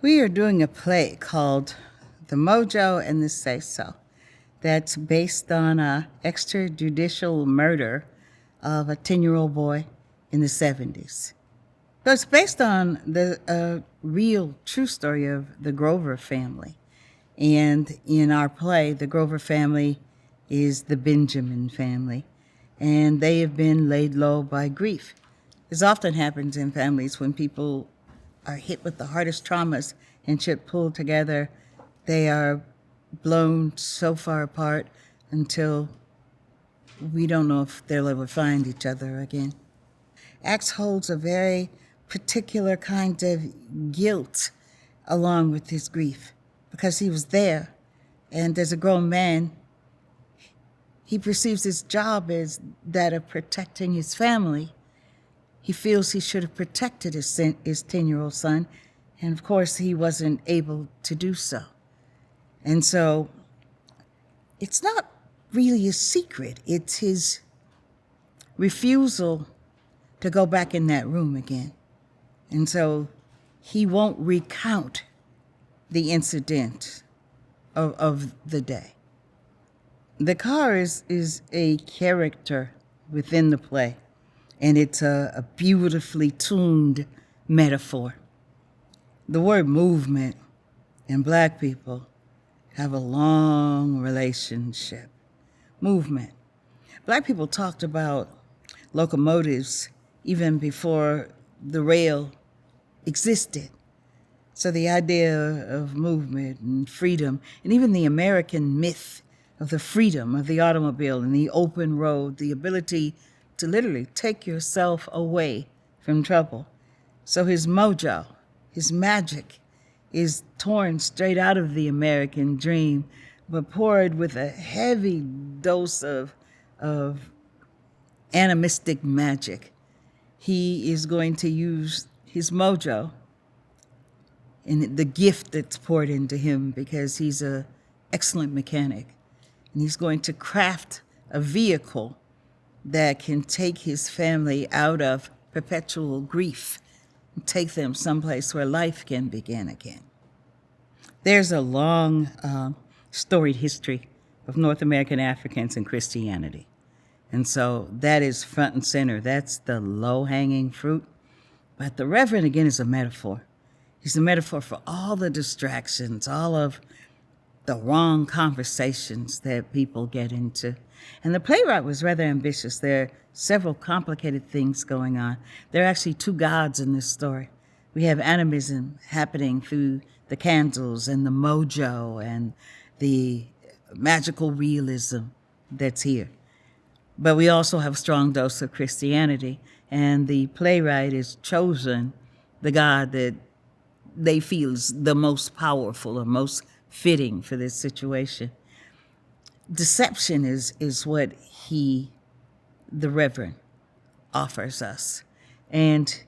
We are doing a play called The Mojo and the Sayso that's based on a extrajudicial murder of a 10-year-old boy in the 70s. So it's based on the real true story of the Grover family. And in our play, the Grover family is the Benjamin family, and they have been laid low by grief. This often happens in families when people are hit with the hardest traumas and shit pulled together. They are blown so far apart until we don't know if they'll ever find each other again. Axe holds a very particular kind of guilt along with his grief because he was there. And as a grown man, he perceives his job as that of protecting his family. He feels he should have protected his 10-year-old son, and of course he wasn't able to do so. And so it's not really a secret. It's his refusal to go back in that room again. And so he won't recount the incident of the day. The car is a character within the play, and it's a beautifully tuned metaphor. The word movement and Black people have a long relationship. Movement. Black people talked about locomotives even before the rail existed. So the idea of movement and freedom, and even the American myth of the freedom of the automobile and the open road, the ability to literally take yourself away from trouble. So his mojo, his magic, is torn straight out of the American dream, but poured with a heavy dose of animistic magic. He is going to use his mojo and the gift that's poured into him because he's an excellent mechanic. And he's going to craft a vehicle that can take his family out of perpetual grief and take them someplace where life can begin again. There's a long, storied history of North American Africans and Christianity. And so that is front and center. That's the low-hanging fruit. But the Reverend, again, is a metaphor. He's a metaphor for all the distractions, all of the wrong conversations that people get into. And the playwright was rather ambitious. There are several complicated things going on. There are actually two gods in this story. We have animism happening through the candles and the mojo and the magical realism that's here. But we also have a strong dose of Christianity, and the playwright has chosen the God that they feel is the most powerful or most fitting for this situation. Deception is what the Reverend, offers us. And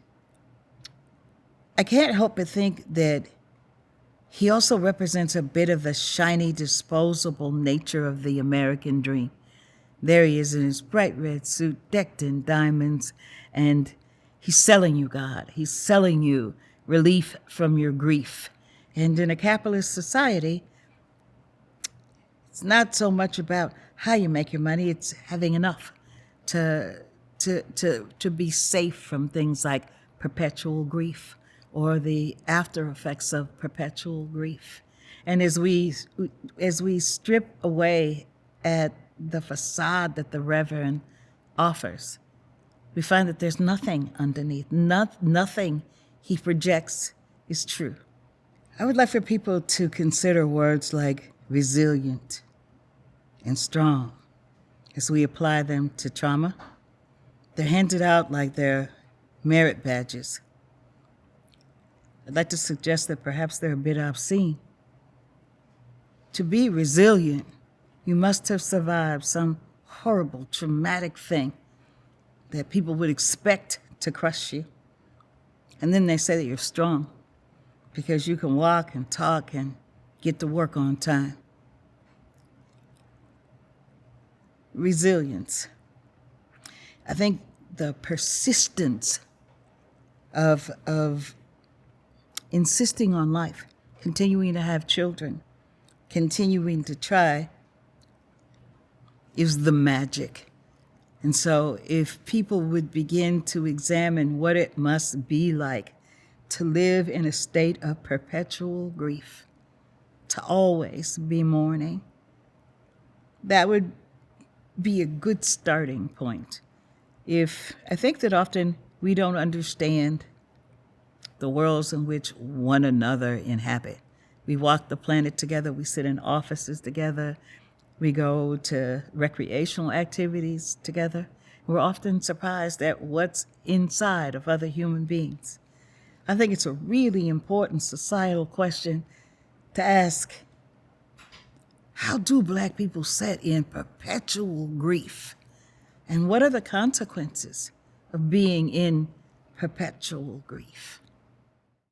I can't help but think that he also represents a bit of the shiny, disposable nature of the American dream. There he is in his bright red suit, decked in diamonds, and he's selling you God. He's selling you relief from your grief. And in a capitalist society, it's not so much about how you make your money, it's having enough to be safe from things like perpetual grief or the after effects of perpetual grief. And as we strip away at the facade that the Reverend offers, we find that there's nothing underneath. Nothing he projects is true. I would like for people to consider words like resilient and strong as we apply them to trauma. They're handed out like they're merit badges. I'd like to suggest that perhaps they're a bit obscene. To be resilient, you must have survived some horrible, traumatic thing that people would expect to crush you. And then they say that you're strong because you can walk and talk and get to work on time. Resilience. I think the persistence of insisting on life, continuing to have children, continuing to try is the magic. And so if people would begin to examine what it must be like to live in a state of perpetual grief, to always be mourning, that would be a good starting point. I think that often we don't understand the worlds in which one another inhabit. We walk the planet together, we sit in offices together, we go to recreational activities together. We're often surprised at what's inside of other human beings. I think it's a really important societal question to ask, how do Black people sit in perpetual grief? And what are the consequences of being in perpetual grief?